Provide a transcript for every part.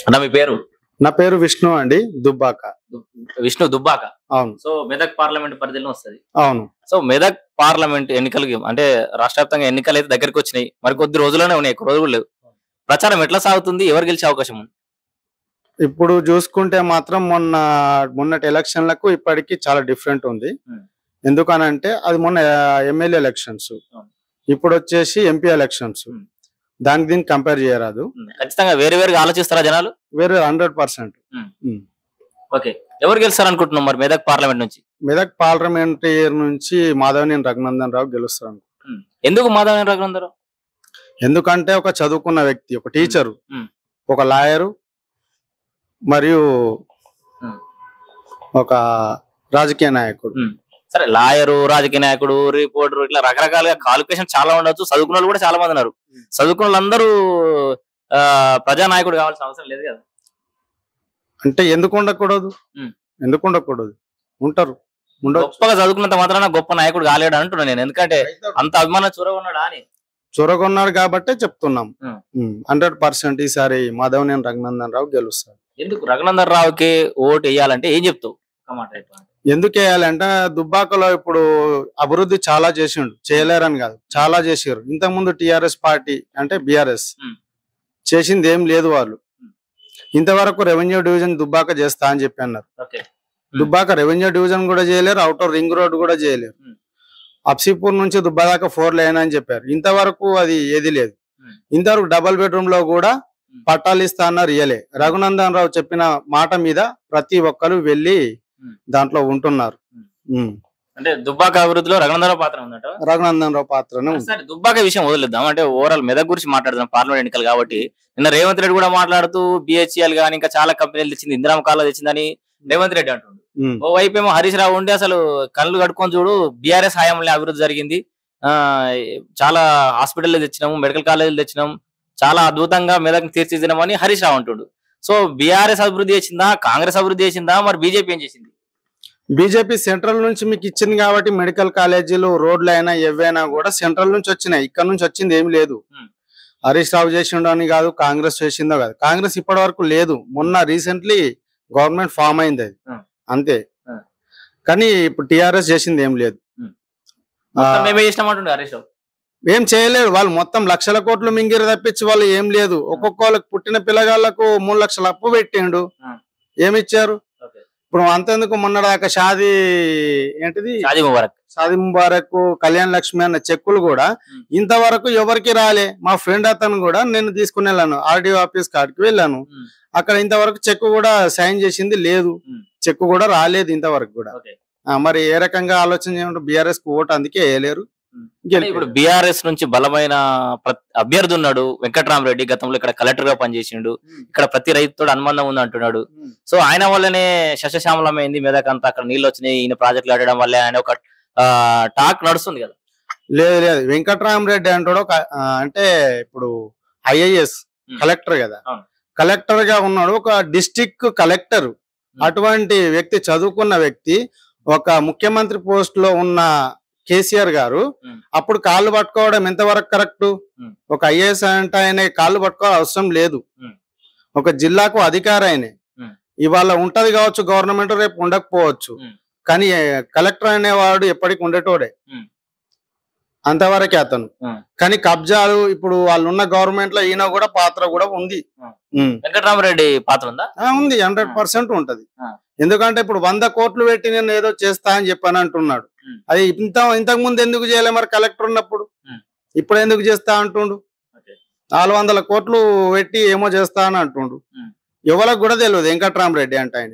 అన్న మీ పేరు? నా పేరు విష్ణు అండి, దుబ్బాక. విష్ణు దుబ్బాక. అవును. సో మెదక్ పార్లమెంట్ పరిధిలో వస్తుంది. అవును. సో మెదక్ పార్లమెంట్ ఎన్నికలకి అంటే రాష్ట్ర వ్యాప్తంగా ఎన్నికలు అయితే దగ్గరికి వచ్చినాయి. మరి కొద్ది రోజుల్లోనే ఉన్నాయి, ఎక్కువ రోజులు లేవు. ప్రచారం ఎట్లా సాగుతుంది? ఎవరు గెలిచే అవకాశం ఉంది? ఇప్పుడు చూసుకుంటే మాత్రం మొన్నటి ఎలక్షన్లకు ఇప్పటికి చాలా డిఫరెంట్ ఉంది. ఎందుకనంటే అది మొన్న ఎమ్మెల్యే ఎలక్షన్స్, ఇప్పుడు వచ్చేసి ఎంపీ ఎలక్షన్స్. దానికి దీనికి కంపేర్ చేయరాదు. ఖచ్చితంగా వేరే వేరుగా ఆలోచిస్తారా జనాలు? వేరే 100%. ఓకే, ఎవరు గెలుస్తారు అనుకుంటున్నాం మరి మెదక్ పార్లమెంట్ నుంచి? మెదక్ పార్లమెంట్ నుంచి మాధవనేని రఘునందన్ రావు గెలుస్తారు. ఎందుకు మాధవనేని రఘునందన్ రావు? ఎందుకంటే ఒక చదువుకున్న వ్యక్తి, ఒక టీచరు, ఒక లాయరు, మరియు ఒక రాజకీయ నాయకుడు. సరే, లాయరు, రాజకీయ నాయకుడు, రిపోర్టర్, ఇట్లా రకరకాలుగా క్వాలిఫికేషన్ చాలా ఉండొచ్చు. చదువుకున్న వాళ్ళు కూడా చాలా మంది ఉన్నారు. చదువుకున్న వాళ్ళందరూ ప్రజానాయకుడు కావాల్సిన అవసరం లేదు కదా. అంటే ఎందుకు ఉండకూడదు? ఎందుకు ఉండకూడదు? ఉంటారు. గొప్పగా చదువుకున్నంత మాత్రాన గొప్ప నాయకుడు కాలేడు అంటున్నా నేను. ఎందుకంటే అంత అభిమానం చొరగొన్నాడా అని. చొరగొన్నాడు కాబట్టే చెప్తున్నాం. 100% ఈసారి మాధవనేని రఘునందన్ రావు గెలుస్తారు. ఎందుకు రఘునందన్ రావుకి ఓటు వేయాలంటే ఏం చెప్తావు? ఎందుకు వేయాలంటే దుబ్బాకలో ఇప్పుడు అభివృద్ధి చాలా చేసిండు, చేయలేరని కాదు, చాలా చేసారు. ఇంతకుముందు టిఆర్ఎస్ పార్టీ అంటే బిఆర్ఎస్ చేసింది ఏం లేదు. వాళ్ళు ఇంతవరకు రెవెన్యూ డివిజన్ దుబ్బాక చేస్తా అని చెప్పి అన్నారు. దుబ్బాక రెవెన్యూ డివిజన్ కూడా చేయలేరు, అవుటర్ రింగ్ రోడ్ కూడా చేయలేరు. అప్సీపూర్ నుంచి దుబ్బా దాకా 4 లైన్ అని చెప్పారు. ఇంతవరకు అది ఏది లేదు. ఇంతవరకు డబుల్ బెడ్రూమ్ లో కూడా పట్టాలు ఇస్తా అన్నారు, ఇయ్యలే. రఘునందన్ రావు చెప్పిన మాట మీద ప్రతి ఒక్కరు వెళ్ళి దాంట్లో ఉంటున్నారు. అంటే దుబ్బాక అభివృద్ధిలో రఘునందన్ రావు పాత్ర ఉందట. రఘునందన్ రావు పాత్రనే ఉంది. సరే, దుబ్బాక విషయం వదిలేద్దాం. అంటే ఓవరాల్ మెదక్ గురించి మాట్లాడదాం. పార్లమెంట్ ఎన్నికలు కాబట్టి నిన్న రేవంత్ రెడ్డి కూడా మాట్లాడుతూ బిహెచ్ఎల్ గానీ ఇంకా చాలా కంపెనీలు తెచ్చింది, ఇందిరామ కాలం తెచ్చిందని రేవంత్ రెడ్డి అంటుండు. ఓవైపు ఏమో హరీష్ రావు ఉండి అసలు కళ్ళు కట్టుకొని చూడు, బీఆర్ఎస్ హయాంలో అభివృద్ధి జరిగింది, చాలా హాస్పిటల్ తెచ్చినాము, మెడికల్ కాలేజీలు తెచ్చినాం, చాలా అద్భుతంగా మెదక్ తీర్చిదిద్దామని హరీష్ రావు అంటుడు. సో బీఆర్ఎస్ అభివృద్ధి చేసిందా, కాంగ్రెస్ అభివృద్ధి చేసిందా, మరి బీజేపీ ఏం చేసింది? బీజేపీ సెంట్రల్ నుంచి మీకు ఇచ్చింది కాబట్టి మెడికల్ కాలేజీలు, రోడ్లు అయినా ఏవైనా కూడా సెంట్రల్ నుంచి వచ్చినాయి. ఇక్కడ నుంచి వచ్చింది ఏమి లేదు. హరీష్ రావు చేసిండో అని కాదు, కాంగ్రెస్ చేసిందో కాదు. కాంగ్రెస్ ఇప్పటి వరకు లేదు. మొన్న రీసెంట్లీ గవర్నమెంట్ ఫామ్ అయింది, అది అంతే. కానీ ఇప్పుడు టిఆర్ఎస్ చేసింది ఏం లేదు. ఏం చేయలేదు. వాళ్ళు మొత్తం లక్షల కోట్లు మింగిరి తప్పించి వాళ్ళు ఏం లేదు. ఒక్కొక్కళ్ళకి పుట్టిన పిల్లగాళ్లకు 3 లక్షల అప్పు పెట్టిండు, ఏమిచ్చారు? ఇప్పుడు అంతెందుకు, మొన్నదాకా షాదీ ముబారక్, కళ్యాణ్ లక్ష్మి అన్న చెక్కులు కూడా ఇంతవరకు ఎవరికి రాలే. మా ఫ్రెండ్ అతను కూడా నేను తీసుకుని వెళ్ళాను, ఆర్డీఓ ఆఫీస్ కాడికి వెళ్ళాను. అక్కడ ఇంతవరకు చెక్కు కూడా సైన్ చేసింది లేదు, చెక్కు కూడా రాలేదు ఇంతవరకు కూడా. మరి ఏ రకంగా ఆలోచన చేయమంటే బీఆర్ఎస్ కు ఓటు అందుకే వేయలేరు. ఇప్పుడు బీఆర్ఎస్ నుంచి బలమైన అభ్యర్థి ఉన్నాడు వెంకట్రామరెడ్డి. గతంలో ఇక్కడ కలెక్టర్ గా పనిచేసిండు, ఇక్కడ ప్రతి రైతుతో అనుబంధం ఉంది అంటున్నాడు. సో ఆయన వల్లనే శశశ్యామలమైంది మెదక్ అంతా, అక్కడ నీళ్ళు వచ్చినాయి, ఈయన ప్రాజెక్టులు కట్టడం వల్ల ఆయన ఒక టాక్ నడుస్తుంది కదా. లేదు లేదు, వెంకట్రామరెడ్డి అంటాడు అంటే ఇప్పుడు ఐఏఎస్ కలెక్టర్ కదా, కలెక్టర్ గా ఉన్నాడు, ఒక డిస్ట్రిక్ట్ కలెక్టర్. అటువంటి వ్యక్తి, చదువుకున్న వ్యక్తి, ఒక ముఖ్యమంత్రి పోస్ట్ లో ఉన్న కేసీఆర్ గారు అప్పుడు కాళ్ళు పట్టుకోవడం ఎంతవరకు కరెక్ట్? ఒక ఐఏఎస్ అంటే ఆయన కాళ్ళు పట్టుకోవడం అవసరం లేదు. ఒక జిల్లాకు అధికారి ఆయనే. ఇవాళ ఉంటది కావచ్చు గవర్నమెంట్, రేపు ఉండకపోవచ్చు. కానీ కలెక్టర్ అనేవాడు ఎప్పటికి ఉండేటోడే, అంతవరకే అతను. కానీ కబ్జాలు ఇప్పుడు వాళ్ళు ఉన్న గవర్నమెంట్ లో ఈయన కూడా పాత్ర కూడా ఉంది. వెంకటరామరెడ్డి పాత్ర ఉందా? ఉంది, 100% ఉంటది. ఎందుకంటే ఇప్పుడు 100 కోట్లు పెట్టి నేను ఏదో చేస్తా అని చెప్పని అంటున్నాడు. అది ఇంతకు ముందు ఎందుకు చేయలే మరి కలెక్టర్ ఉన్నప్పుడు? ఇప్పుడు ఎందుకు చేస్తా అంటుండు? 400 కోట్లు పెట్టి ఏమో చేస్తా అని అంటుండు. ఎవరికి కూడా తెలియదు వెంకట్రామరెడ్డి అంటే ఆయన.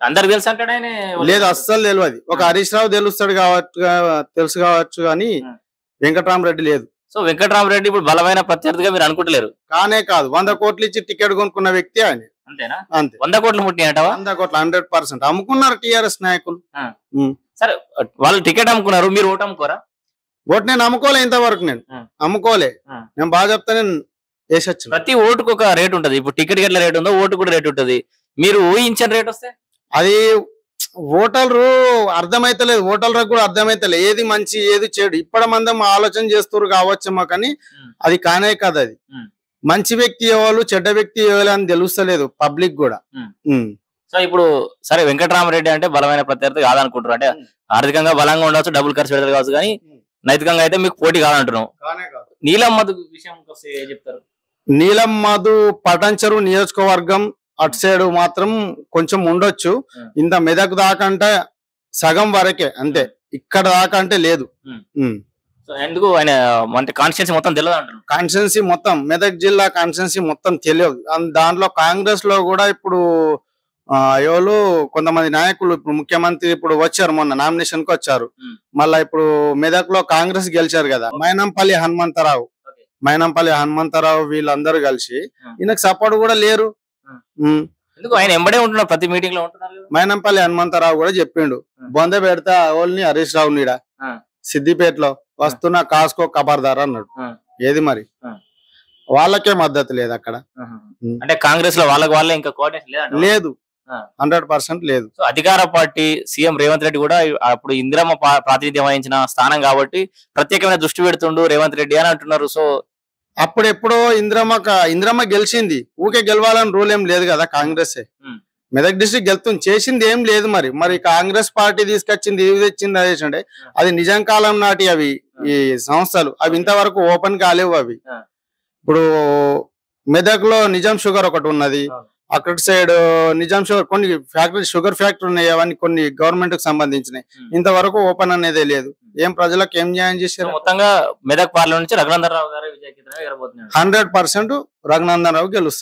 అందరికి తెలుసు అంటాడు ఆయన? లేదు, అస్సలు తెలియదు. ఒక హరీష్ రావు తెలుస్తాడు కావచ్చు, తెలుసు కావచ్చు, కానీ వెంకట్రామరెడ్డి లేదు. సో వెంకట్రామరెడ్డి ఇప్పుడు బలమైన ప్రత్యర్థిగా మీరు అనుకుంటలేరు? కానే కాదు, 100 కోట్లు ఇచ్చి టికెట్ కొనుక్కున్న వ్యక్తి ఆయన. అంతేనా? అంతే. 100 కోట్లు ముట్టినట్టవా? 100 కోట్లు 100% అమ్ముకున్నారు టిఆర్ఎస్ నాయకులు. సరే, వాళ్ళు టికెట్ అమ్ముకున్నారు, మీరు ఓటు అమ్ముకోరా? ఓటు నేను అమ్ముకోలే, ఇంతవరకు నేను అమ్ముకోలే. నేను బాగా చెప్తా, నేను వేసొచ్చు. ప్రతి ఓటుకు ఒక రేట్ ఉంటది. ఇప్పుడు టికెట్ ఎట్లా రేట్ ఉందో ఓటు కూడా రేట్ ఉంటది. మీరు ఊహించిన రేట్ వస్తే అది ఓటర్లు అర్థమైతలేదు, ఓటర్లకు కూడా అర్థమైతలేదు ఏది మంచి ఏది చెడు. ఇప్పటి మందం ఆలోచన చేస్తారు కావచ్చేమో, కానీ అది కానే కాదు. అది మంచి వ్యక్తి ఎవరు చెడ్డ వ్యక్తి ఎవరు అని తెలుస్తలేదు పబ్లిక్ కూడా. సో ఇప్పుడు సరే వెంకటరామరెడ్డి అంటే బలమైన ప్రత్యర్థి కాదనుకుంటారు, అంటే ఆర్థికంగా బలంగా ఉండవచ్చు, డబ్బులు ఖర్చు పెడతారు కావచ్చు, కానీ నైతికంగా అయితే మీకు పోటీ కాదంటున్నాం. నీలం మధు విషయం ఏం చెప్తారు? నీలం మధు పటాన్చెరు నియోజకవర్గం అటు సైడ్ మాత్రం కొంచెం ఉండొచ్చు, ఇంత మెదక్ దాకా అంటే సగం వరకే అంతే, ఇక్కడ దాకా అంటే లేదు. ఎందుకు ఆయన అంటే కాన్స్టిట్యున్సీ మొత్తం తెలియదు అంటారు? కాన్స్టిట్యున్సీ మొత్తం మెదక్ జిల్లా కాన్స్టిట్యున్సీ మొత్తం తెలియదు. దాంట్లో కాంగ్రెస్ లో కూడా ఇప్పుడు ఎవరు కొంతమంది నాయకులు ఇప్పుడు ముఖ్యమంత్రి ఇప్పుడు వచ్చారు, మొన్న నామినేషన్ కి వచ్చారు, మళ్ళా ఇప్పుడు మెదక్ లో కాంగ్రెస్ గెలిచారు కదా, మైనంపల్లి హనుమంతరావు వీళ్ళందరూ కలిసి ఈయనకు సపోర్ట్ కూడా లేరు. ఎందుకు ఆయన ఎంబడే ఉంటున్నారు, ప్రతి మీటింగ్ లో ఉంటున్నారు. మైనంపల్లి హనుమంతరావు కూడా చెప్పిండు, బొంద పెడతా ఓల్ని హరీష్ రావు నీడ సిద్దిపేటలో వస్తున్నా కాసుకో ఖబర్దార్ అన్నాడు. ఏది మరి వాళ్ళకే మద్దతు లేదు అక్కడ, అంటే కాంగ్రెస్ లో వాళ్ళే ఇంకా కోఆర్డినేషన్ లేదు, 100% లేదు. సో అధికార పార్టీ సీఎం రేవంత్ రెడ్డి కూడా అప్పుడు ఇందిరమ్మ ప్రాతినిధ్యం వహించిన స్థానం కాబట్టి ప్రత్యేకమైన దృష్టి పెడుతుండు రేవంత్ రెడ్డి అని అంటున్నారు. సో అప్పుడెప్పుడో ఇందిరమ్మ గెలిచింది, ఊకే గెలవాలని రూల్ ఏం లేదు కదా, కాంగ్రెస్ మెదక్ డిస్ట్రిక్ట్ గెలుతుంది, చేసింది ఏం లేదు. మరి కాంగ్రెస్ పార్టీ తీసుకొచ్చింది ఇది తెచ్చింది అదే, అది నిజాం కాలం నాటి అవి ఈ సంస్థలు, అవి ఇంతవరకు ఓపెన్ కాలేవు. అవి ఇప్పుడు మెదక్ లో నిజాం షుగర్ ఒకటి ఉన్నది, అక్కడ సైడ్ నిజాం షుగర్ కొన్ని ఫ్యాక్టరీ షుగర్ ఫ్యాక్టరీ ఉన్నాయి, అవన్నీ కొన్ని గవర్నమెంట్ కు సంబంధించినవి, ఇంతవరకు ఓపెన్ అనేది లేదు. ఏం ప్రజలకు ఏం న్యాయం చేశారు? మొత్తంగా మెదక్ పార్లమెంట్ నుంచి రఘునందన్ రావు గారు 100% రఘునందన్ రావు గెలుస్తారు.